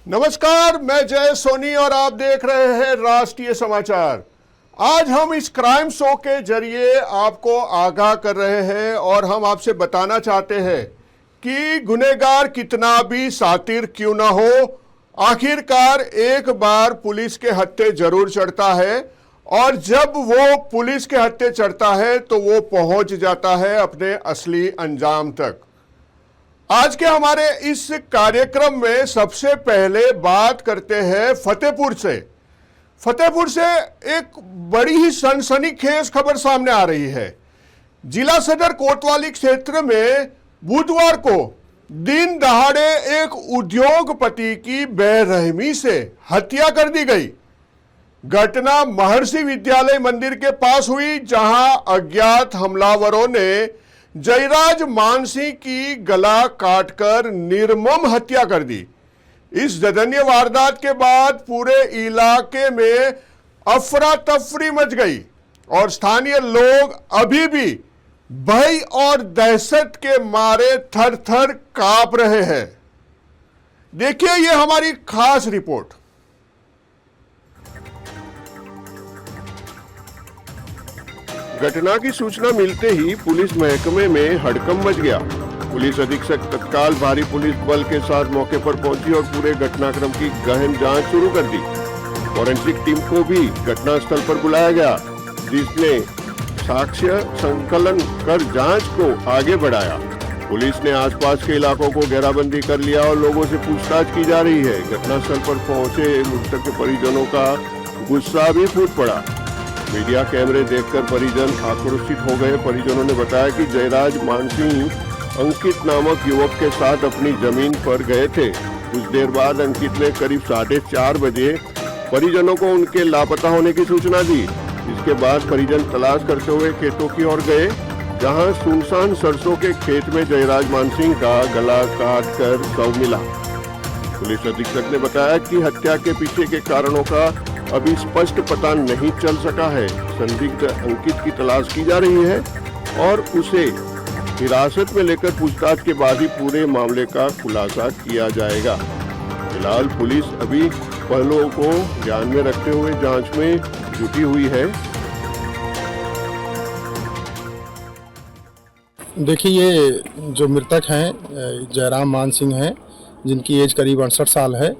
नमस्कार, मैं जय सोनी और आप देख रहे हैं राष्ट्रीय समाचार। आज हम इस क्राइम शो के जरिए आपको आगाह कर रहे हैं और हम आपसे बताना चाहते हैं कि गुनहगार कितना भी शातिर क्यों ना हो, आखिरकार एक बार पुलिस के हत्थे जरूर चढ़ता है और जब वो पुलिस के हत्थे चढ़ता है तो वो पहुंच जाता है अपने असली अंजाम तक। आज के हमारे इस कार्यक्रम में सबसे पहले बात करते हैं फतेहपुर से। फतेहपुर से एक बड़ी ही सनसनीखेज खबर सामने आ रही है। जिला सदर कोतवाली क्षेत्र में बुधवार को दिन दहाड़े एक उद्योगपति की बेरहमी से हत्या कर दी गई। घटना महर्षि विद्यालय मंदिर के पास हुई, जहां अज्ञात हमलावरों ने जयराज मानसिंह की गला काटकर निर्मम हत्या कर दी। इस जघन्य वारदात के बाद पूरे इलाके में अफरा तफरी मच गई और स्थानीय लोग अभी भी भय और दहशत के मारे थर थर कांप रहे हैं। देखिए ये हमारी खास रिपोर्ट। घटना की सूचना मिलते ही पुलिस महकमे में हड़कंप मच गया। पुलिस अधीक्षक तत्काल भारी पुलिस बल के साथ मौके पर पहुंची और पूरे घटनाक्रम की गहन जांच शुरू कर दी। फॉरेंसिक टीम को भी घटनास्थल पर बुलाया गया, जिसने साक्ष्य संकलन कर जांच को आगे बढ़ाया। पुलिस ने आसपास के इलाकों को घेराबंदी कर लिया और लोगों से पूछताछ की जा रही है। घटनास्थल पर पहुंचे मृतक के परिजनों का गुस्सा भी फूट पड़ा। मीडिया कैमरे देखकर परिजन आक्रोशित हो गए। परिजनों ने बताया कि जयराज मानसिंह अंकित नामक युवक के साथ अपनी जमीन पर गए थे। कुछ देर बाद अंकित ने करीब 4:30 बजे परिजनों को उनके लापता होने की सूचना दी। इसके बाद परिजन तलाश करते हुए खेतों की ओर गए, जहां सुनसान सरसों के खेत में जयराज मानसिंह का गला काट कर शव मिला। पुलिस अधीक्षक ने बताया कि हत्या के पीछे के कारणों का अभी स्पष्ट पता नहीं चल सका है। संदिग्ध अंकित की तलाश की जा रही है और उसे हिरासत में लेकर पूछताछ के बाद ही पूरे मामले का खुलासा किया जाएगा। फिलहाल पुलिस अभी पहलुओं को ध्यान में रखते हुए जांच में जुटी हुई है। देखिए, ये जो मृतक हैं जयराम मानसिंह हैं, जिनकी एज करीब 68 साल है।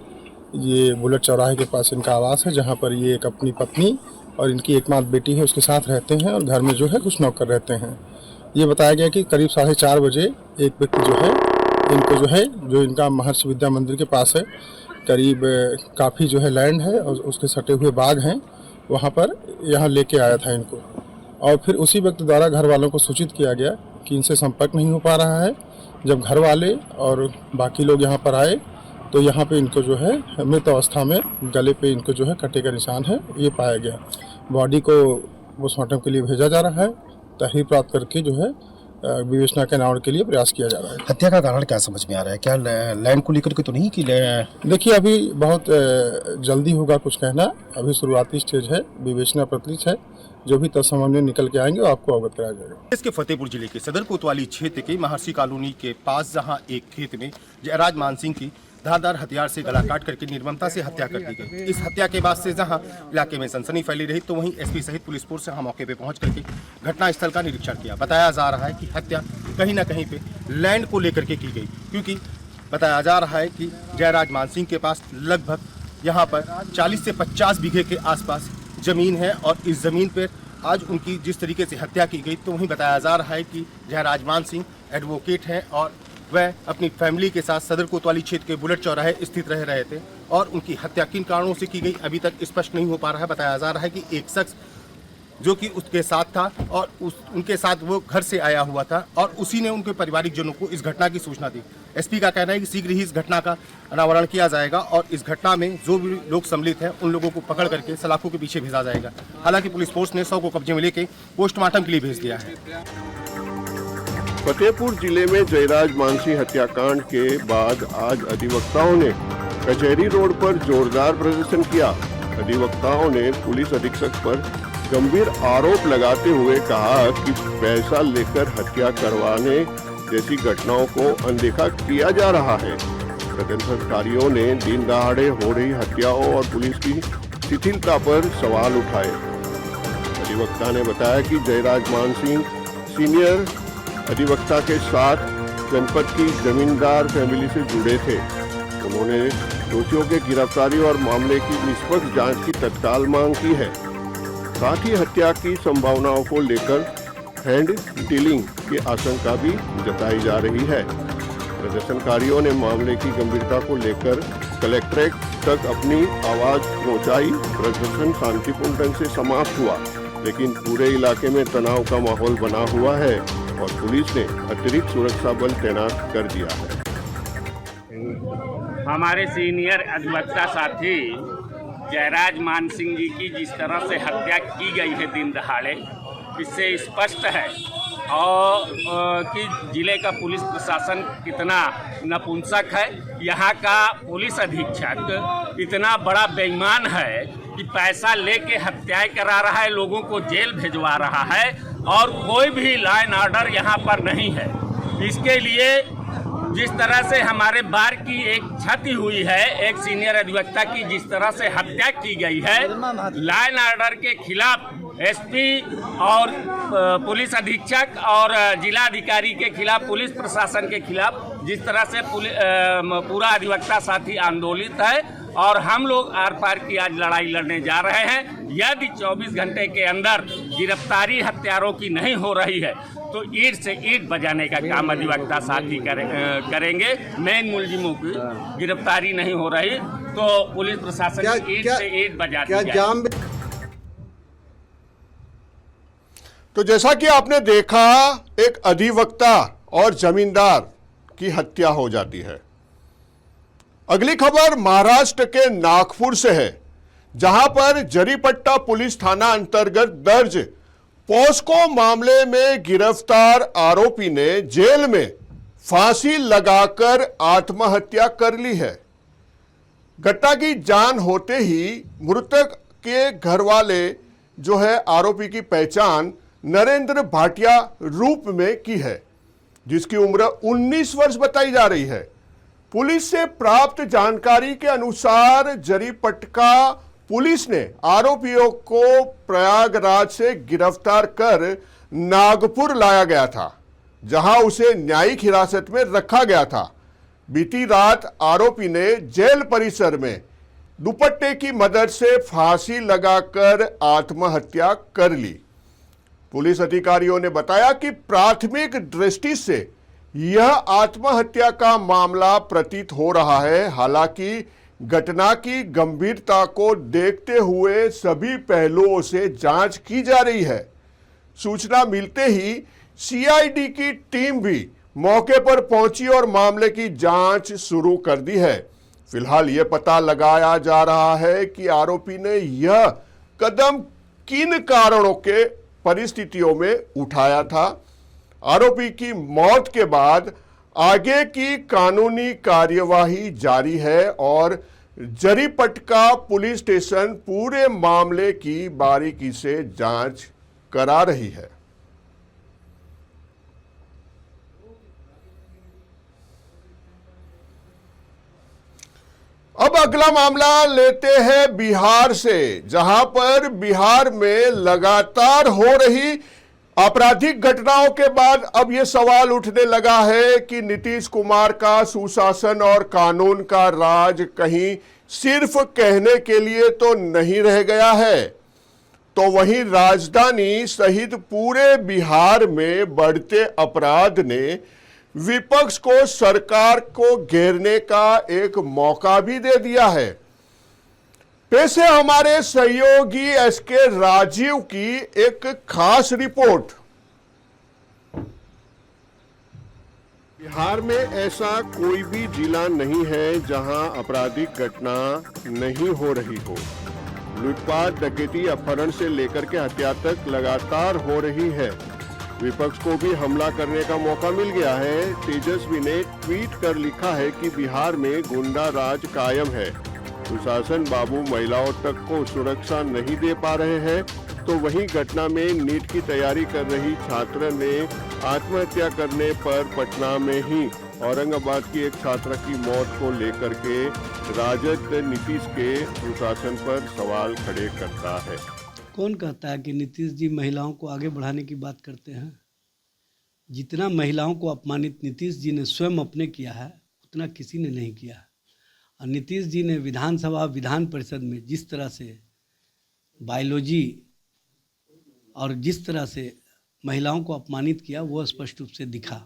ये बुलेट चौराहे के पास इनका आवास है, जहाँ पर ये एक अपनी पत्नी और इनकी एकमात्र बेटी है उसके साथ रहते हैं और घर में जो है कुछ नौकर रहते हैं। ये बताया गया कि करीब 4:30 बजे एक व्यक्ति जो है इनको जो इनका महर्षि विद्या मंदिर के पास है, करीब काफ़ी जो है लैंड है और उसके सटे हुए बाग हैं, वहाँ पर यहाँ लेके आया था इनको। और फिर उसी व्यक्ति द्वारा घर वालों को सूचित किया गया कि इनसे संपर्क नहीं हो पा रहा है। जब घर वाले और बाकी लोग यहाँ पर आए तो यहाँ पे इनको जो है मृत अवस्था में गले पे इनको जो है कटे का निशान है, ये पाया गया। बॉडी को पोस्टमार्टम के लिए भेजा जा रहा है। तहरीर प्राप्त करके जो है विवेचना के अनावरण के लिए प्रयास किया जा रहा है। हत्या का कारण क्या समझ में आ रहा है? क्या लैंड को लेकर के तो नहीं कि देखिए, अभी बहुत जल्दी होगा कुछ कहना। अभी शुरुआती स्टेज है, विवेचना प्रक्रिया है। जो भी तत्समन्वय निकल के आएंगे वो आपको अवगत कराया जाएगा। इसके फतेहपुर जिले के सदर कोतवाली क्षेत्र के महर्षि कॉलोनी के पास जहां एक खेत में जयराज मानसिंह की धारदार हथियार से गला काट करके निर्ममता से हत्या कर दी गई। इस हत्या के बाद से जहां इलाके में सनसनी फैली रही, तो वहीं एसपी सहित पुलिस फोर्स यहां मौके पे पहुंच करके घटनास्थल का निरीक्षण किया। बताया जा रहा है कि हत्या कहीं न कहीं पे लैंड को लेकर के की गई, क्योंकि बताया जा रहा है कि जयराज मानसिंह के पास लगभग यहाँ पर 40 से 50 बीघे के आसपास जमीन है और इस जमीन पर आज उनकी जिस तरीके से हत्या की गई, तो वहीं बताया जा रहा है कि जयराज मानसिंह एडवोकेट हैं और वह अपनी फैमिली के साथ सदर कोतवाली क्षेत्र के बुलेट चौराहे स्थित रह रहे थे और उनकी हत्या किन कारणों से की गई अभी तक स्पष्ट नहीं हो पा रहा है। बताया जा रहा है कि एक शख्स जो कि उसके साथ था और उनके साथ वो घर से आया हुआ था और उसी ने उनके पारिवारिक जनों को इस घटना की सूचना दी। एसपी का कहना है कि शीघ्र ही इस घटना का अनावरण किया जाएगा और इस घटना में जो भी लोग सम्मिलित हैं उन लोगों को पकड़ करके सलाखों के पीछे भेजा जाएगा। हालांकि पुलिस फोर्स ने शव को कब्जे में लेकर पोस्टमार्टम के लिए भेज दिया है। फतेहपुर जिले में जयराज मानसिंह हत्याकांड के बाद आज अधिवक्ताओं ने कचहरी रोड पर जोरदार प्रदर्शन किया। अधिवक्ताओं ने पुलिस अधीक्षक पर गंभीर आरोप लगाते हुए कहा कि पैसा लेकर हत्या करवाने जैसी घटनाओं को अनदेखा किया जा रहा है। प्रदर्शनकारियों ने दिन दहाड़े हो रही हत्याओं और पुलिस की शिथिलता पर सवाल उठाए। अधिवक्ता ने बताया कि जयराज मान सिंह सीनियर अधिवक्ता के साथ जनपद की जमींदार फैमिली से जुड़े थे। उन्होंने दोषियों के गिरफ्तारी और मामले की निष्पक्ष जांच की तत्काल मांग की है। साथ ही हत्या की संभावनाओं को लेकर हैंड डीलिंग की आशंका भी जताई जा रही है। प्रदर्शनकारियों ने मामले की गंभीरता को लेकर कलेक्ट्रेट तक अपनी आवाज पहुंचाई। प्रदर्शन शांतिपूर्ण ढंग से समाप्त हुआ, लेकिन पूरे इलाके में तनाव का माहौल बना हुआ है और पुलिस ने अतिरिक्त सुरक्षा बल तैनात कर दिया है। हमारे सीनियर अधिवक्ता साथी जयराज मान सिंह जी की जिस तरह से हत्या की गई है दिन दहाड़े, इससे स्पष्ट है और कि जिले का पुलिस प्रशासन कितना नपुंसक है। यहाँ का पुलिस अधीक्षक इतना बड़ा बेईमान है कि पैसा लेके हत्याएं करा रहा है, लोगों को जेल भिजवा रहा है और कोई भी लॉ एंड ऑर्डर यहाँ पर नहीं है। इसके लिए जिस तरह से हमारे बार की एक क्षति हुई है, एक सीनियर अधिवक्ता की जिस तरह से हत्या की गई है, लॉ एंड ऑर्डर के खिलाफ एसपी और पुलिस अधीक्षक और जिला अधिकारी के खिलाफ, पुलिस प्रशासन के खिलाफ जिस तरह से पूरा अधिवक्ता साथी आंदोलित है और हम लोग आर पार की आज लड़ाई लड़ने जा रहे हैं। यदि 24 घंटे के अंदर गिरफ्तारी हत्यारों की नहीं हो रही है तो ईंट से ईंट बजाने का काम अधिवक्ता साथी करेंगे। मेन मुलजिमों की गिरफ्तारी नहीं हो रही तो पुलिस प्रशासन ईंट से ईंट बजाती है। तो जैसा कि आपने देखा, एक अधिवक्ता और जमींदार की हत्या हो जाती है। अगली खबर महाराष्ट्र के नागपुर से है, जहां पर जरीपट्टा पुलिस थाना अंतर्गत दर्ज पॉस्को मामले में गिरफ्तार आरोपी ने जेल में फांसी लगाकर आत्महत्या कर ली है। घटना की जान होते ही मृतक के घर वाले जो है आरोपी की पहचान नरेंद्र भाटिया रूप में की है, जिसकी उम्र 19 वर्ष बताई जा रही है। पुलिस से प्राप्त जानकारी के अनुसार जरीपटका पुलिस ने आरोपियों को प्रयागराज से गिरफ्तार कर नागपुर लाया गया था, जहां उसे न्यायिक हिरासत में रखा गया था। बीती रात आरोपी ने जेल परिसर में दुपट्टे की मदद से फांसी लगाकर आत्महत्या कर ली। पुलिस अधिकारियों ने बताया कि प्राथमिक दृष्टि से यह आत्महत्या का मामला प्रतीत हो रहा है। हालांकि घटना की गंभीरता को देखते हुए सभी पहलुओं से जांच की जा रही है। सूचना मिलते ही सीआईडी की टीम भी मौके पर पहुंची और मामले की जांच शुरू कर दी है। फिलहाल यह पता लगाया जा रहा है कि आरोपी ने यह कदम किन कारणों के परिस्थितियों में उठाया था। आरोपी की मौत के बाद आगे की कानूनी कार्यवाही जारी है और जरीपटका पुलिस स्टेशन पूरे मामले की बारीकी से जांच करा रही है। अब अगला मामला लेते हैं बिहार से, जहां पर बिहार में लगातार हो रही आपराधिक घटनाओं के बाद अब यह सवाल उठने लगा है कि नीतीश कुमार का सुशासन और कानून का राज कहीं सिर्फ कहने के लिए तो नहीं रह गया है। तो वहीं राजधानी सहित पूरे बिहार में बढ़ते अपराध ने विपक्ष को सरकार को घेरने का एक मौका भी दे दिया है। पेश है हमारे सहयोगी एसके राजीव की एक खास रिपोर्ट। बिहार में ऐसा कोई भी जिला नहीं है जहां आपराधिक घटना नहीं हो रही हो। लूटपाट, डकैती, अपहरण से लेकर के हत्या तक लगातार हो रही है। विपक्ष को भी हमला करने का मौका मिल गया है। तेजस्वी ने ट्वीट कर लिखा है कि बिहार में गुंडा राज कायम है। सुशासन बाबू महिलाओं तक को सुरक्षा नहीं दे पा रहे हैं। तो वहीं घटना में नीट की तैयारी कर रही छात्र ने आत्महत्या करने पर पटना में ही औरंगाबाद की एक छात्रा की मौत को लेकर के राजद नीतीश के सुशासन पर सवाल खड़े करता है। कौन कहता है कि नीतीश जी महिलाओं को आगे बढ़ाने की बात करते हैं? जितना महिलाओं को अपमानित नीतीश जी ने स्वयं अपने किया है उतना किसी ने नहीं किया। और नीतीश जी ने विधानसभा विधान परिषद में जिस तरह से बायोलॉजी और जिस तरह से महिलाओं को अपमानित किया वो स्पष्ट रूप से दिखा।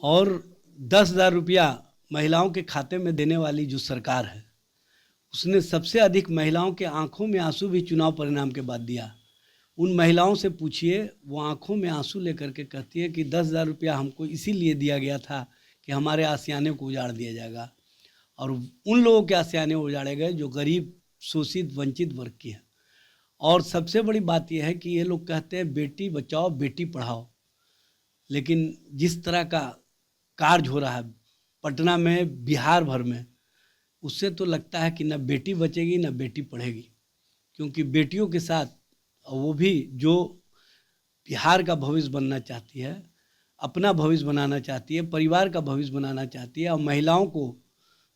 और 10,000 रुपया महिलाओं के खाते में देने वाली जो सरकार है उसने सबसे अधिक महिलाओं के आंखों में आंसू भी चुनाव परिणाम के बाद दिया। उन महिलाओं से पूछिए, वो आंखों में आंसू लेकर के कहती है कि 10,000 रुपया हमको इसीलिए दिया गया था कि हमारे आशियाने को उजाड़ दिया जाएगा। और उन लोगों के आशियाने उजाड़े गए जो गरीब, शोषित, वंचित वर्ग की है। और सबसे बड़ी बात यह है कि ये लोग कहते हैं बेटी बचाओ बेटी पढ़ाओ, लेकिन जिस तरह का कार्य हो रहा है पटना में, बिहार भर में, उससे तो लगता है कि न बेटी बचेगी न बेटी पढ़ेगी। क्योंकि बेटियों के साथ, वो भी जो बिहार का भविष्य बनना चाहती है, अपना भविष्य बनाना चाहती है, परिवार का भविष्य बनाना चाहती है, और महिलाओं को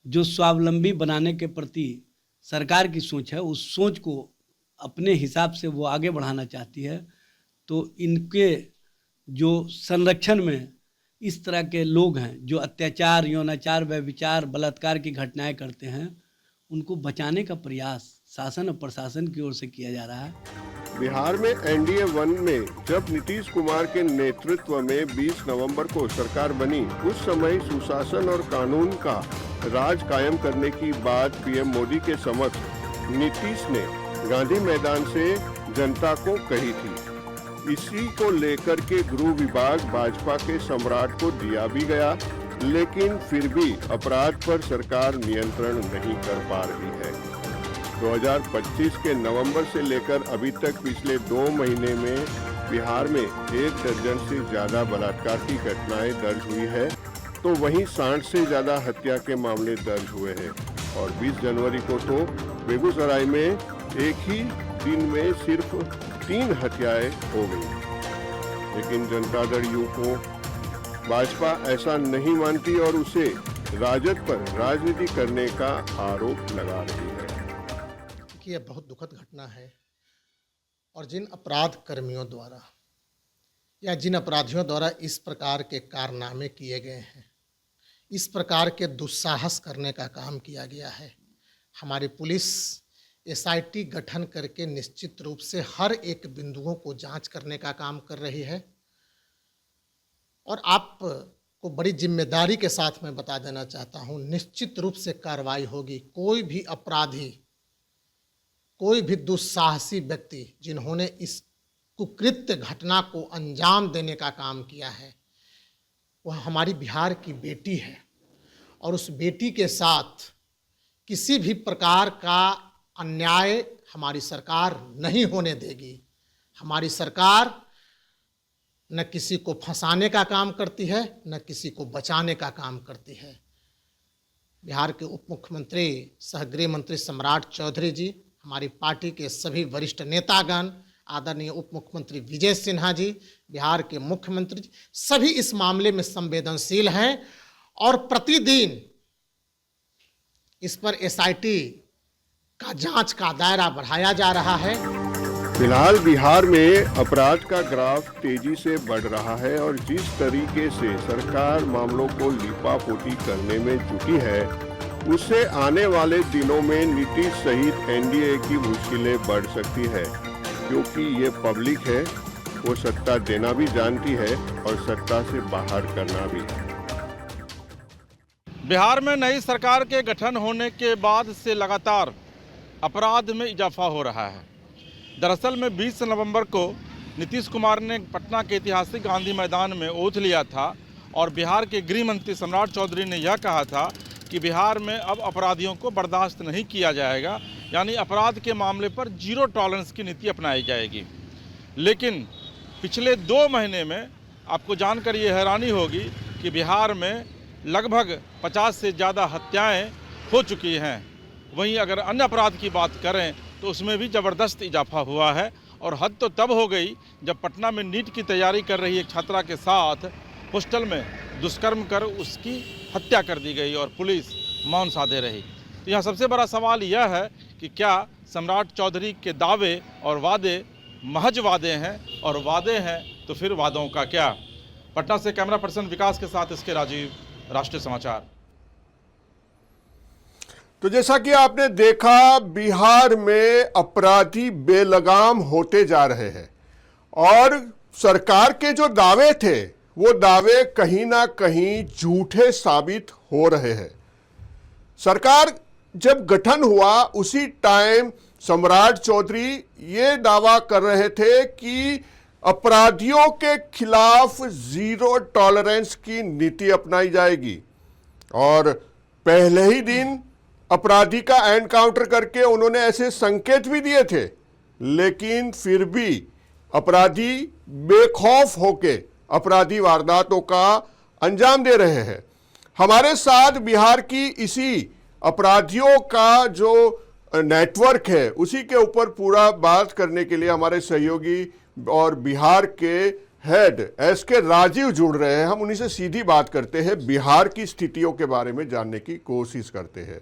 जो स्वावलंबी बनाने के प्रति सरकार की सोच है, उस सोच को अपने हिसाब से वो आगे बढ़ाना चाहती है, तो इनके जो संरक्षण में इस तरह के लोग हैं जो अत्याचार, यौनाचार, व्यभिचार, बलात्कार की घटनाएं करते हैं, उनको बचाने का प्रयास शासन और प्रशासन की ओर से किया जा रहा है। बिहार में NDA 1 में जब नीतीश कुमार के नेतृत्व में 20 नवंबर को सरकार बनी, उस समय सुशासन और कानून का राज कायम करने की बात PM मोदी के समक्ष नीतीश ने गांधी मैदान से जनता को कही थी। इसी को लेकर के गृह विभाग भाजपा के सम्राट को दिया भी गया, लेकिन फिर भी अपराध पर सरकार नियंत्रण नहीं कर पा रही है। 2025 के नवंबर से लेकर अभी तक पिछले 2 महीने में बिहार में 1 दर्जन से ज्यादा बलात्कार की घटनाएं दर्ज हुई है, तो वहीं 60 से ज्यादा हत्या के मामले दर्ज हुए हैं। और 20 जनवरी को तो बेगूसराय में एक ही दिन में सिर्फ 3 हत्याएं हो गई। लेकिन जनता दल यू को भाजपा ऐसा नहीं मानती और उसे राजद पर राजनीति करने का आरोप लगा रही है। कि यह बहुत दुखद घटना है और जिन अपराध कर्मियों द्वारा या जिन अपराधियों द्वारा इस प्रकार के कारनामे किए गए हैं, इस प्रकार के दुस्साहस करने का काम किया गया है, हमारी पुलिस SIT गठन करके निश्चित रूप से हर एक बिंदुओं को जांच करने का काम कर रही है। और आपको बड़ी जिम्मेदारी के साथ मैं बता देना चाहता हूं, निश्चित रूप से कार्रवाई होगी। कोई भी अपराधी, कोई भी दुस्साहसी व्यक्ति जिन्होंने इस कुकृत्य घटना को अंजाम देने का काम किया है, वह हमारी बिहार की बेटी है और उस बेटी के साथ किसी भी प्रकार का अन्याय हमारी सरकार नहीं होने देगी। हमारी सरकार न किसी को फंसाने का काम करती है, न किसी को बचाने का काम करती है। बिहार के उप मुख्यमंत्री सह गृह मंत्री सम्राट चौधरी जी, हमारी पार्टी के सभी वरिष्ठ नेतागण, आदरणीय उप मुख्यमंत्री विजय सिन्हा जी, बिहार के मुख्यमंत्री जी, सभी इस मामले में संवेदनशील हैं और प्रतिदिन इस पर SIT का जांच का दायरा बढ़ाया जा रहा है। फिलहाल बिहार में अपराध का ग्राफ तेजी से बढ़ रहा है और जिस तरीके से सरकार मामलों को लीपापोती करने में जुटी है, उससे आने वाले दिनों में नीतीश सहित NDA की मुश्किलें बढ़ सकती है, क्योंकि ये पब्लिक है, वो सत्ता देना भी जानती है और सत्ता से बाहर करना भी। बिहार में नई सरकार के गठन होने के बाद से लगातार अपराध में इजाफा हो रहा है। दरअसल में 20 नवंबर को नीतीश कुमार ने पटना के ऐतिहासिक गांधी मैदान में ओथ लिया था और बिहार के गृह मंत्री सम्राट चौधरी ने यह कहा था कि बिहार में अब अपराधियों को बर्दाश्त नहीं किया जाएगा, यानी अपराध के मामले पर 0 टॉलरेंस की नीति अपनाई जाएगी। लेकिन पिछले 2 महीने में आपको जानकर ये हैरानी होगी कि बिहार में लगभग 50 से ज़्यादा हत्याएं हो चुकी हैं। वहीं अगर अन्य अपराध की बात करें तो उसमें भी ज़बरदस्त इजाफा हुआ है और हद तो तब हो गई जब पटना में नीट की तैयारी कर रही एक छात्रा के साथ हॉस्टल में दुष्कर्म कर उसकी हत्या कर दी गई और पुलिस मौन साधे रही। तो यहाँ सबसे बड़ा सवाल यह है कि क्या सम्राट चौधरी के दावे और वादे महज वादे हैं, और वादे हैं तो फिर वादों का क्या। पटना से कैमरा पर्सन विकास के साथ इसके राजीव, राष्ट्रीय समाचार। तो जैसा कि आपने देखा, बिहार में अपराधी बेलगाम होते जा रहे हैं और सरकार के जो दावे थे वो दावे कहीं ना कहीं झूठे साबित हो रहे हैं। सरकार जब गठन हुआ उसी टाइम सम्राट चौधरी ये दावा कर रहे थे कि अपराधियों के खिलाफ जीरो टॉलरेंस की नीति अपनाई जाएगी, और पहले ही दिन अपराधी का एनकाउंटर करके उन्होंने ऐसे संकेत भी दिए थे, लेकिन फिर भी अपराधी बेखौफ होके अपराधी वारदातों का अंजाम दे रहे हैं। हमारे साथ बिहार की इसी अपराधियों का जो नेटवर्क है उसी के ऊपर पूरा बात करने के लिए हमारे सहयोगी और बिहार के हेड एसके राजीव जुड़ रहे हैं। हम उन्हीं से सीधी बात करते हैं, बिहार की स्थितियों के बारे में जानने की कोशिश करते हैं।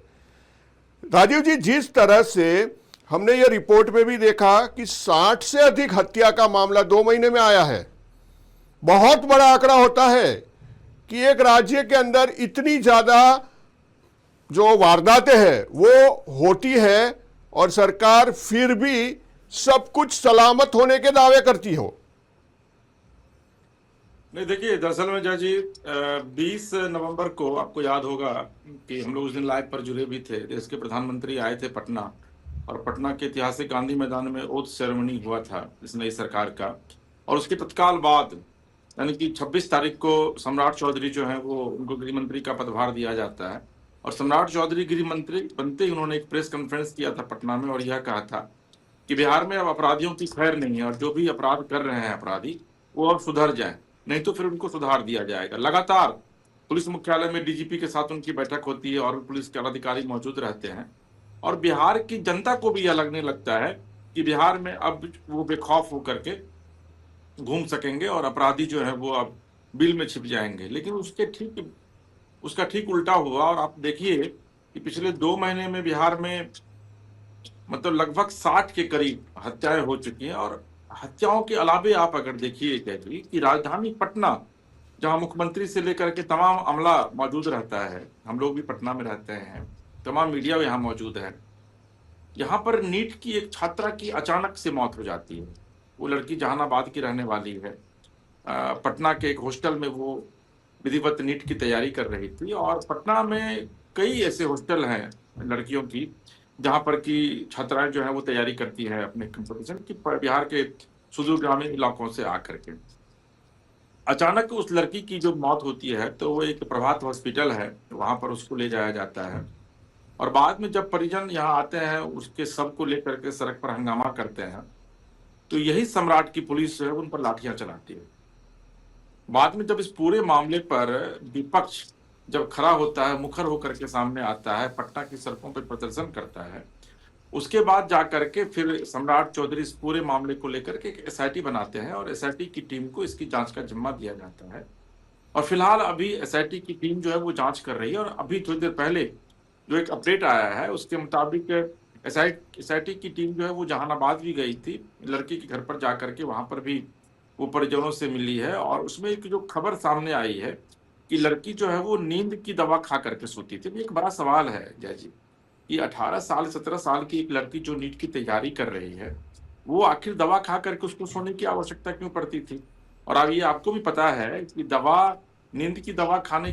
राजीव जी, जिस तरह से हमने ये रिपोर्ट में भी देखा कि 60 से अधिक हत्या का मामला 2 महीने में आया है, बहुत बड़ा आंकड़ा होता है कि एक राज्य के अंदर इतनी ज्यादा जो वारदातें हैं वो होती है और सरकार फिर भी सब कुछ सलामत होने के दावे करती हो। नहीं, देखिए, दरअसल में जय जी 20 नवंबर को आपको याद होगा कि हम लोग उस दिन लाइव पर जुड़े भी थे। देश के प्रधानमंत्री आए थे पटना, और पटना के ऐतिहासिक गांधी मैदान में ओथ सेरेमनी हुआ था इस नई सरकार का, और उसके तत्काल बाद यानी कि 26 तारीख को सम्राट चौधरी जो है वो उनको गृह मंत्री का पदभार दिया जाता है। और सम्राट चौधरी गृह मंत्री बनते ही उन्होंने एक प्रेस कॉन्फ्रेंस किया था पटना में, और यह कहा था कि बिहार में अब अपराधियों की खैर नहीं है, और जो भी अपराध कर रहे हैं अपराधी वो अब सुधर जाए, नहीं तो फिर उनको सुधार दिया जाएगा। लगातार पुलिस मुख्यालय में डीजीपी के साथ उनकी बैठक होती है और पुलिस के अधिकारी मौजूद रहते हैं, और बिहार की जनता को भी यह लगने लगता है कि बिहार में अब वो बेखौफ होकर के घूम सकेंगे और अपराधी जो है वो अब बिल में छिप जाएंगे। लेकिन उसका ठीक उल्टा हुआ, और आप देखिए कि पिछले 2 महीने में बिहार में मतलब लगभग 60 के करीब हत्याएं हो चुकी हैं। और हत्याओं के अलावे आप अगर देखिए कि राजधानी पटना, जहां मुख्यमंत्री से लेकर के तमाम अमला मौजूद रहता है, हम लोग भी पटना में रहते हैं, तमाम मीडिया यहाँ मौजूद है, यहाँ पर नीट की एक छात्रा की अचानक से मौत हो जाती है। वो लड़की जहानाबाद की रहने वाली है, पटना के एक हॉस्टल में वो विधिवत नीट की तैयारी कर रही थी। और पटना में कई ऐसे हॉस्टल हैं लड़कियों की जहाँ पर कि छात्राएं जो है वो तैयारी करती है अपने कंपटीशन की, बिहार के सुदूर ग्रामीण इलाकों से आकर के। अचानक उस लड़की की जो मौत होती है तो वो एक प्रभात हॉस्पिटल है, वहाँ पर उसको ले जाया जाता है, और बाद में जब परिजन यहाँ आते हैं उसके शव को लेकर के सड़क पर हंगामा करते हैं, तो यही सम्राट की पुलिस जो है उन पर लाठियां चलाती है। बाद में जब इस पूरे मामले पर विपक्ष जब खड़ा होता है, मुखर होकर के सामने आता है, पटना की सड़कों पर प्रदर्शन करता है, उसके बाद जाकर के फिर सम्राट चौधरी इस पूरे मामले को लेकर के एक एसआईटी बनाते हैं, और एसआईटी की टीम को इसकी जांच का जिम्मा दिया जाता है। और फिलहाल अभी एसआईटी की टीम जो है वो जांच कर रही है, और अभी थोड़ी देर पहले जो एक अपडेट आया है उसके मुताबिक एसआईटी की टीम जो है वो जहानाबाद भी गई थी, लड़की के घर पर जाकर के वहां पर भी वो परिजनों से मिली है। और उसमें एक जो खबर सामने आई है कि लड़की जो है वो नींद की दवा खा करके सोती थी। एक बड़ा सवाल है जय जी, कि 18 साल 17 साल की एक लड़की जो नीट की तैयारी कर रही है, वो आखिर दवा खा करके उसको सोने की आवश्यकता क्यों पड़ती थी। और अब ये आपको भी पता है कि नींद की दवा खाने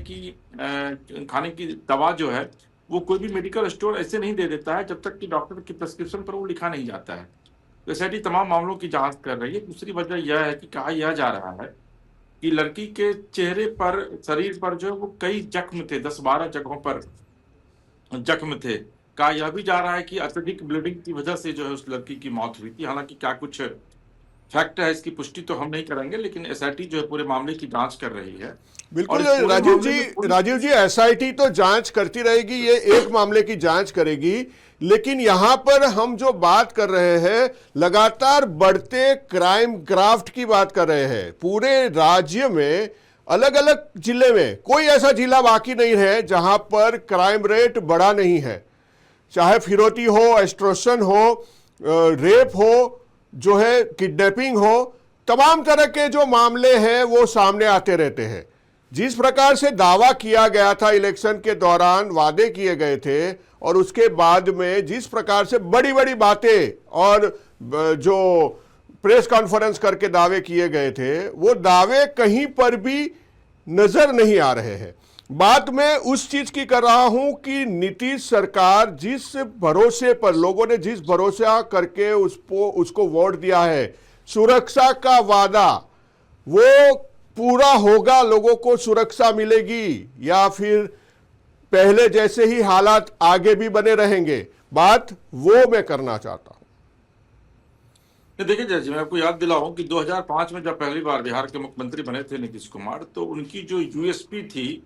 की दवा जो है वो कोई भी मेडिकल स्टोर ऐसे नहीं दे देता है जब तक कि डॉक्टर की प्रेस्क्रिप्शन पर वो लिखा नहीं जाता है। तो एसआईटी तमाम मामलों की जांच कर रही है। दूसरी वजह यह है कि कहा यह जा रहा है कि लड़की के चेहरे पर, शरीर पर जो है वो कई जख्म थे, 10-12 जगहों पर जख्म थे। कहा यह भी जा रहा है कि अत्यधिक ब्लीडिंग की वजह से जो है उस लड़की की मौत हुई थी। हालांकि क्या कुछ फैक्ट है इसकी पुष्टि तो हम नहीं करेंगे, लेकिन एसआईटी जो है पूरे मामले की जांच कर रही है। बिल्कुल राजीव जी एसआईटी तो जांच करती रहेगी, ये एक मामले की जांच करेगी, लेकिन यहां पर हम जो बात कर रहे हैं लगातार बढ़ते क्राइम ग्राफ्ट की बात कर रहे हैं। पूरे राज्य में अलग अलग जिले में कोई ऐसा जिला बाकी नहीं है जहां पर क्राइम रेट बढ़ा नहीं है, चाहे फिरौती हो, एक्सटॉर्शन हो, रेप हो, जो है किडनैपिंग हो, तमाम तरह के जो मामले हैं वो सामने आते रहते हैं। जिस प्रकार से दावा किया गया था इलेक्शन के दौरान, वादे किए गए थे, और उसके बाद में जिस प्रकार से बड़ी बड़ी बातें और जो प्रेस कॉन्फ्रेंस करके दावे किए गए थे, वो दावे कहीं पर भी नजर नहीं आ रहे हैं। बात मैं उस चीज की कर रहा हूं कि नीतीश सरकार जिस भरोसे पर, लोगों ने जिस भरोसा करके उसको वोट दिया है, सुरक्षा का वादा, वो पूरा होगा, लोगों को सुरक्षा मिलेगी, या फिर पहले जैसे ही हालात आगे भी बने रहेंगे, बात वो मैं करना चाहता हूं। देखिए जज, मैं आपको याद दिलाऊं कि 2005 में जब पहली बार बिहार के मुख्यमंत्री बने थे नीतीश कुमार, तो उनकी जो यूएसपी थी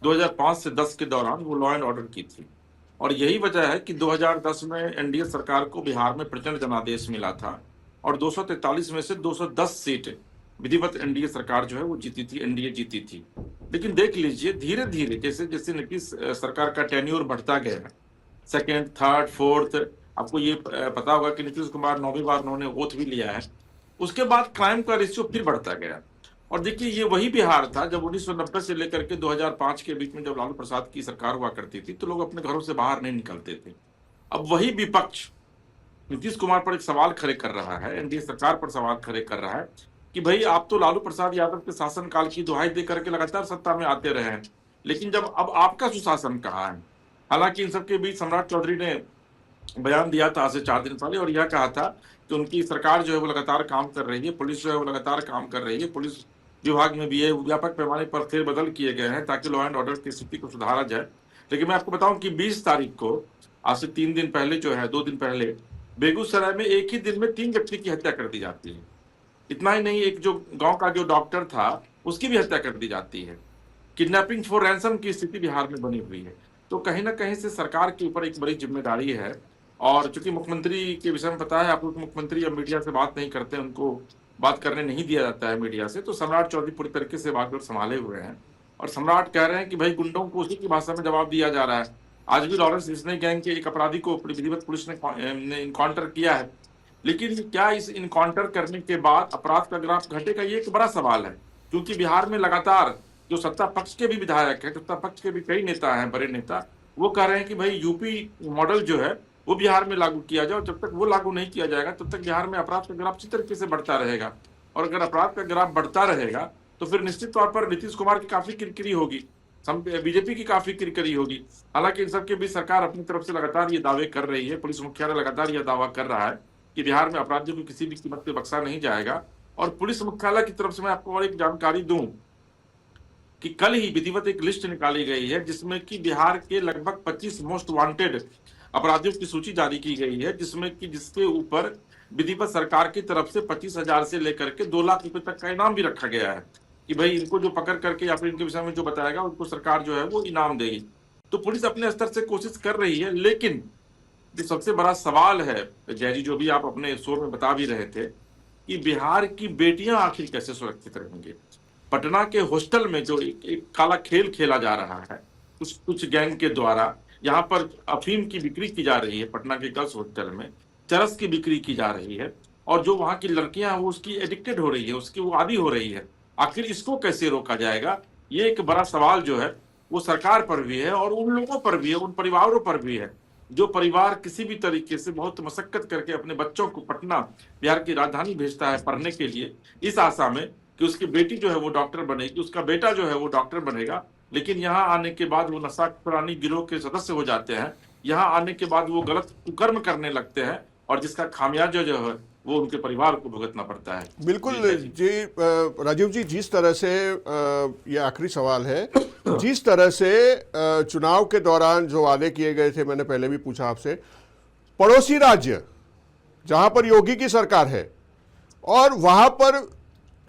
2005 से 10 के दौरान, वो लॉ एंड ऑर्डर की थी। और यही वजह है कि 2010 में एनडीए सरकार को बिहार में प्रचंड जनादेश मिला था, और 243 में से 210 सीट विधिवत एनडीए सरकार जो है वो जीती थी, एनडीए जीती थी। लेकिन देख लीजिए, धीरे धीरे जैसे जैसे नीतीश सरकार का टेन्योर बढ़ता गया, सेकेंड, थर्ड, फोर्थ, आपको ये पता होगा कि नीतीश कुमार 9वीं बार उन्होंने ओथ भी लिया है, उसके बाद क्राइम का रेशियो फिर बढ़ता गया। और देखिए, ये वही बिहार था जब 1990 से लेकर के 2005 के बीच में जब लालू प्रसाद की सरकार हुआ करती थी, तो लोग अपने घरों से बाहर नहीं निकलते थे। अब वही विपक्ष नीतीश कुमार पर एक सवाल खड़े कर रहा है, एनडीए सरकार पर सवाल खड़े कर रहा है कि भाई आप तो लालू प्रसाद यादव के शासनकाल की दुहाई दे करके लगातार सत्ता में आते रहे हैं, लेकिन जब अब आपका सुशासन कहाँ है? हालांकि इन सबके बीच सम्राट चौधरी ने बयान दिया था आज से 4 दिन पहले, और यह कहा था कि उनकी सरकार जो है वो लगातार काम कर रही है, पुलिस जो है वो लगातार काम कर रही है, पुलिस विभाग में भी व्यापक पैमाने पर फेरबदल किए गए हैं ताकि लॉ एंड ऑर्डर की स्थिति को सुधारा जाए। लेकिन मैं आपको बताऊं कि 20 तारीख को, आज से 3 दिन पहले जो है, 2 दिन पहले, बेगूसराय में एक ही दिन में 3 व्यक्ति की हत्या कर दी जाती है। इतना ही नहीं, एक जो गांव का जो डॉक्टर था उसकी भी हत्या कर दी जाती है। किडनैपिंग फॉर रैंसम की स्थिति बिहार में बनी हुई है। तो कहीं ना कहीं से सरकार के ऊपर एक बड़ी जिम्मेदारी है। और चूंकि मुख्यमंत्री के विषय में पता है आपको, मुख्यमंत्री अब मीडिया से बात नहीं करते, उनको बात करने नहीं दिया जाता है मीडिया से, तो सम्राट चौधरी पूरी तरीके से बागडोर संभाले हुए हैं। और सम्राट कह रहे हैं कि भाई गुंडों को उसी की भाषा में जवाब दिया जा रहा है। आज भी लॉरेंस डिस्ने गैंग के एक अपराधी को विधिवत पुलिस ने इनकाउंटर किया है, लेकिन क्या इस इनकाउंटर करने के बाद अपराध का ग्राफ घटेगा? ये एक बड़ा सवाल है, क्योंकि बिहार में लगातार जो सत्ता पक्ष के भी विधायक है, सत्ता पक्ष के भी कई नेता हैं, बड़े नेता, वो कह रहे हैं कि भाई यूपी मॉडल जो है वो बिहार में लागू किया जाए, और जब तक वो लागू नहीं किया जाएगा तब तक बिहार में अपराध का ग्राफ इसी तरीके से बढ़ता रहेगा। और अगर अपराध का ग्राफ बढ़ता रहेगा तो फिर निश्चित तौर पर नीतीश कुमार की काफी किरकिरी होगी, बीजेपी की काफी किरकिरी होगी। हालांकि इन सबके बीच सरकार अपनी तरफ से लगातार ये दावे कर रही है, पुलिस मुख्यालय लगातार यह दावा कर रहा है कि बिहार में अपराधियों को किसी भी कीमत पे बख्शा नहीं जाएगा। और पुलिस मुख्यालय की तरफ से मैं आपको और एक जानकारी दूं कि कल ही विधिवत एक लिस्ट निकाली गई है जिसमें कि बिहार के लगभग 25 मोस्ट वांटेड अपराधियों की सूची जारी की गई है, जिसमें कि जिसके ऊपर विधिवत सरकार की तरफ से 25,000 से लेकर के 2 लाख रुपए तक का इनाम भी रखा गया है कि भाई इनको जो पकड़ करके या फिर इनके विषय में जो बताएगा उनको सरकार जो है वो इनाम देगी। तो पुलिस अपने स्तर से कोशिश कर रही है, लेकिन जो सबसे बड़ा सवाल है जयजी, जो भी आप अपने शो में बता भी रहे थे, कि बिहार की बेटियां आखिर कैसे सुरक्षित रहेंगे। पटना के हॉस्टल में जो एक काला खेल खेला जा रहा है कुछ गैंग के द्वारा, यहाँ पर अफीम की बिक्री की जा रही है, पटना के गर्ल्स हॉस्टल में चरस की बिक्री की जा रही है, और जो वहाँ की लड़कियां हैं वो उसकी एडिक्टेड हो रही है, उसकी वो आदी हो रही है। आखिर इसको कैसे रोका जाएगा? ये एक बड़ा सवाल जो है वो सरकार पर भी है और उन लोगों पर भी है, उन परिवारों पर भी है जो परिवार किसी भी तरीके से बहुत मशक्कत करके अपने बच्चों को पटना, बिहार की राजधानी भेजता है पढ़ने के लिए, इस आशा में कि उसकी बेटी जो है वो डॉक्टर बनेगी, उसका बेटा जो है वो डॉक्टर बनेगा। लेकिन यहाँ आने के बाद वो नशा खुरानी गिरोह के सदस्य हो जाते हैं, यहाँ आने के बाद वो गलत कुकर्म करने लगते हैं, और जिसका खामियाजा जो है वो उनके परिवार को भुगतना पड़ता है। बिल्कुल जी राजीव जी, जिस तरह से ये आखिरी सवाल है, जिस तरह से चुनाव के दौरान जो वादे किए गए थे, मैंने पहले भी पूछा आपसे, पड़ोसी राज्य जहां पर योगी की सरकार है और वहां पर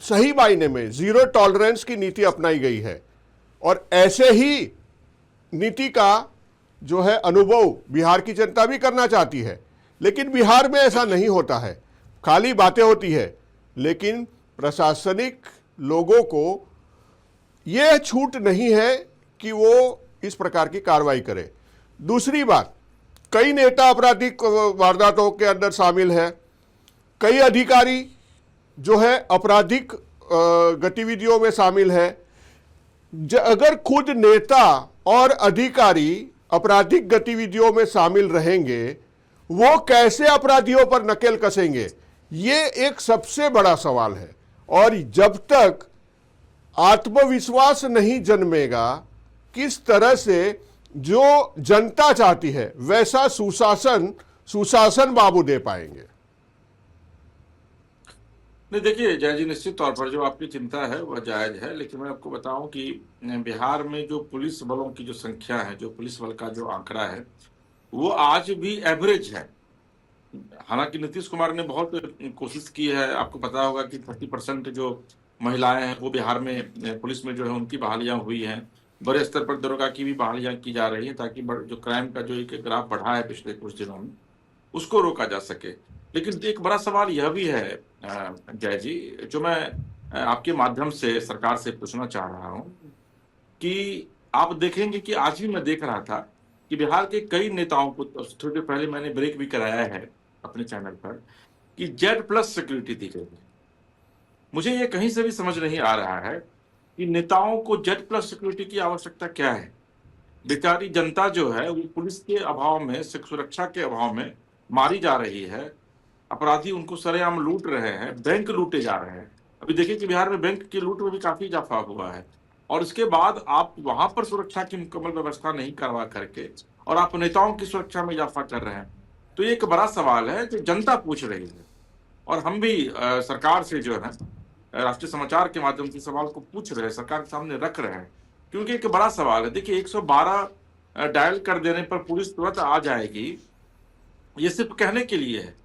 सही मायने में जीरो टॉलरेंस की नीति अपनाई गई है, और ऐसे ही नीति का जो है अनुभव बिहार की जनता भी करना चाहती है। लेकिन बिहार में ऐसा नहीं होता है, खाली बातें होती है, लेकिन प्रशासनिक लोगों को ये छूट नहीं है कि वो इस प्रकार की कार्रवाई करे। दूसरी बात, कई नेता आपराधिक वारदातों के अंदर शामिल है, कई अधिकारी जो है आपराधिक गतिविधियों में शामिल है। अगर खुद नेता और अधिकारी आपराधिक गतिविधियों में शामिल रहेंगे, वो कैसे अपराधियों पर नकेल कसेंगे? ये एक सबसे बड़ा सवाल है। और जब तक आत्मविश्वास नहीं जन्मेगा, किस तरह से जो जनता चाहती है वैसा सुशासन बाबू दे पाएंगे? नहीं, देखिए जय जी, निश्चित तौर पर जो आपकी चिंता है वह जायज है, लेकिन मैं आपको बताऊं कि बिहार में जो पुलिस बलों की जो संख्या है, जो पुलिस बल का जो आंकड़ा है, वो आज भी एवरेज है। हालांकि नीतीश कुमार ने बहुत कोशिश की है। आपको पता होगा कि 30% जो महिलाएं हैं वो बिहार में पुलिस में जो है उनकी बहालियां हुई हैं। बड़े स्तर पर दरोगा की भी बहालियां की जा रही हैं ताकि जो क्राइम का जो एक ग्राफ बढ़ा है पिछले कुछ दिनों में, उसको रोका जा सके। लेकिन एक बड़ा सवाल यह भी है जय जी, जो मैं आपके माध्यम से सरकार से पूछना चाह रहा हूं कि आप देखेंगे कि आज भी मैं देख रहा था कि बिहार के कई नेताओं को, थोड़ी देर पहले मैंने ब्रेक भी कराया है अपने चैनल पर, कि Z+ सिक्योरिटी दी गई है। मुझे ये कहीं से भी समझ नहीं आ रहा है कि नेताओं को Z+ सिक्योरिटी की आवश्यकता क्या है। बेचारी जनता जो है वो पुलिस के अभाव में, सुरक्षा के अभाव में मारी जा रही है। अपराधी उनको सरेआम लूट रहे हैं, बैंक लूटे जा रहे हैं। अभी देखिए कि बिहार में बैंक की लूट में भी काफी इजाफा हुआ है, और इसके बाद आप वहां पर सुरक्षा की मुकम्मल व्यवस्था नहीं करवा करके और आप नेताओं की सुरक्षा में इजाफा कर रहे हैं। तो ये एक बड़ा सवाल है जो जनता पूछ रही है, और हम भी सरकार से जो है राष्ट्रीय समाचार के माध्यम से सवाल को पूछ रहे हैं, सरकार के सामने रख रहे हैं, क्योंकि एक बड़ा सवाल है। देखिए 112 डायल कर देने पर पुलिस तुरंत आ जाएगी, ये सिर्फ कहने के लिए है।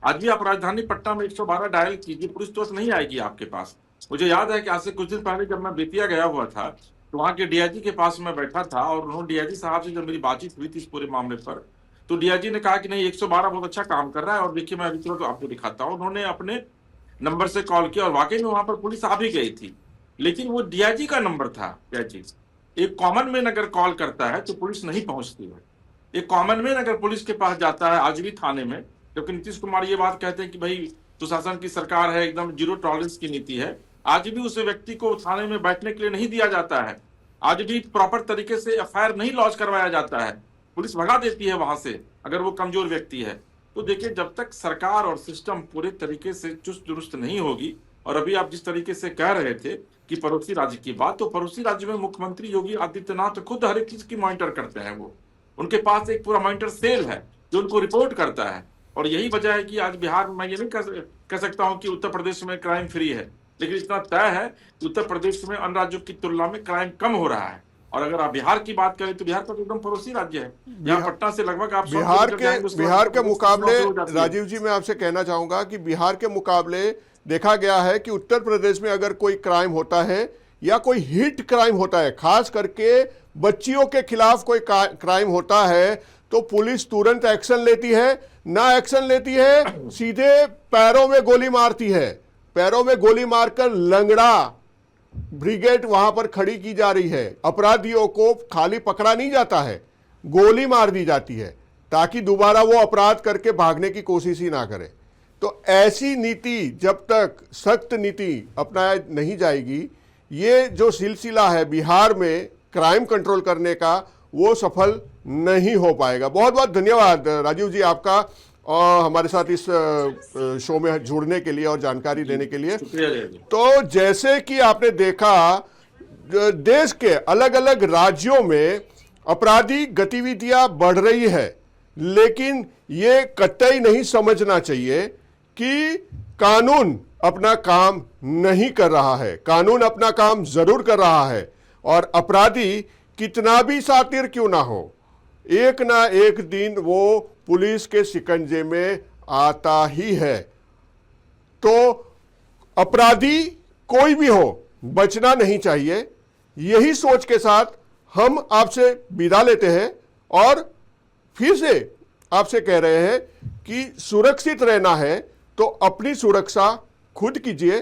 आज भी आप राजधानी पटना में 112 डायल कीजिए, पुलिस तुरंत नहीं आएगी आपके पास। मुझे याद है कि आज से कुछ दिन पहले जब मैं बेतिया गया हुआ था तो वहाँ के DIG के पास मैं बैठा था, और उन्होंने DIG साहब से जब मेरी बातचीत हुई थी इस पूरे मामले पर, तो DIG ने कहा कि नहीं 112 बहुत अच्छा काम कर रहा है, और देखिए मैं अभी तुरंत आपको दिखाता हूँ। उन्होंने अपने नंबर से कॉल किया और वाकई में वहां पर पुलिस आ भी गई थी, लेकिन वो DIG का नंबर था। एक कॉमन मैन अगर कॉल करता है तो पुलिस नहीं पहुंचती है। एक कॉमन मैन अगर पुलिस के पास जाता है आज भी थाने में, क्योंकि नीतीश कुमार ये बात कहते हैं कि भाई सुशासन की सरकार है, एकदम 0 टॉलरेंस की नीति है, आज भी उस व्यक्ति को थाने में बैठने के लिए नहीं दिया जाता है। आज भी प्रॉपर तरीके से FIR नहीं लॉन्च करवाया जाता है, पुलिस भगा देती है वहां से अगर वो कमजोर व्यक्ति है। तो देखिए जब तक सरकार और सिस्टम पूरे तरीके से चुस्त दुरुस्त नहीं होगी, और अभी आप जिस तरीके से कह रहे थे कि पड़ोसी राज्य की बात, तो पड़ोसी राज्य में मुख्यमंत्री योगी आदित्यनाथ खुद हर एक चीज की मॉनिटर करते हैं। वो उनके पास एक पूरा मॉनिटर सेल है जो उनको रिपोर्ट करता है, और यही वजह है कि आज बिहार में, मैं ये नहीं कह सकता हूं कि उत्तर प्रदेश में क्राइम फ्री है, लेकिन इतना तय है कि उत्तर प्रदेश में अन्य राज्यों की तुलना में क्राइम कम हो रहा है। और अगर आप बिहार की बात करें तो बिहार तो एकदम पड़ोसी राज्य है। यहाँ पटना से लगभग आप बिहार के मुकाबले, राजीव जी मैं आपसे कहना चाहूंगा कि बिहार के मुकाबले देखा गया है कि उत्तर प्रदेश में अगर कोई क्राइम होता है या कोई हिट क्राइम होता है, खास करके बच्चियों के खिलाफ कोई क्राइम होता है, तो पुलिस तुरंत एक्शन लेती है। ना एक्शन लेती है, सीधे पैरों में गोली मारती है। पैरों में गोली मारकर लंगड़ा ब्रिगेड वहां पर खड़ी की जा रही है। अपराधियों को खाली पकड़ा नहीं जाता है, गोली मार दी जाती है ताकि दोबारा वो अपराध करके भागने की कोशिश ही ना करे। तो ऐसी नीति जब तक, सख्त नीति अपनाया नहीं जाएगी, ये जो सिलसिला है बिहार में क्राइम कंट्रोल करने का, वो सफल नहीं हो पाएगा। बहुत बहुत धन्यवाद राजीव जी आपका, और हमारे साथ इस शो में जुड़ने के लिए और जानकारी देने के लिए। तो जैसे कि आपने देखा, देश के अलग अलग राज्यों में आपराधिक गतिविधियां बढ़ रही है, लेकिन ये कतई नहीं समझना चाहिए कि कानून अपना काम नहीं कर रहा है। कानून अपना काम जरूर कर रहा है, और अपराधी कितना भी शातिर क्यों ना हो, एक ना एक दिन वो पुलिस के शिकंजे में आता ही है। तो अपराधी कोई भी हो, बचना नहीं चाहिए। यही सोच के साथ हम आपसे विदा लेते हैं, और फिर से आपसे कह रहे हैं कि सुरक्षित रहना है तो अपनी सुरक्षा खुद कीजिए।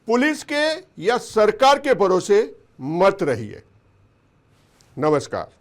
पुलिस के या सरकार के भरोसे मत रहिए। नमस्कार।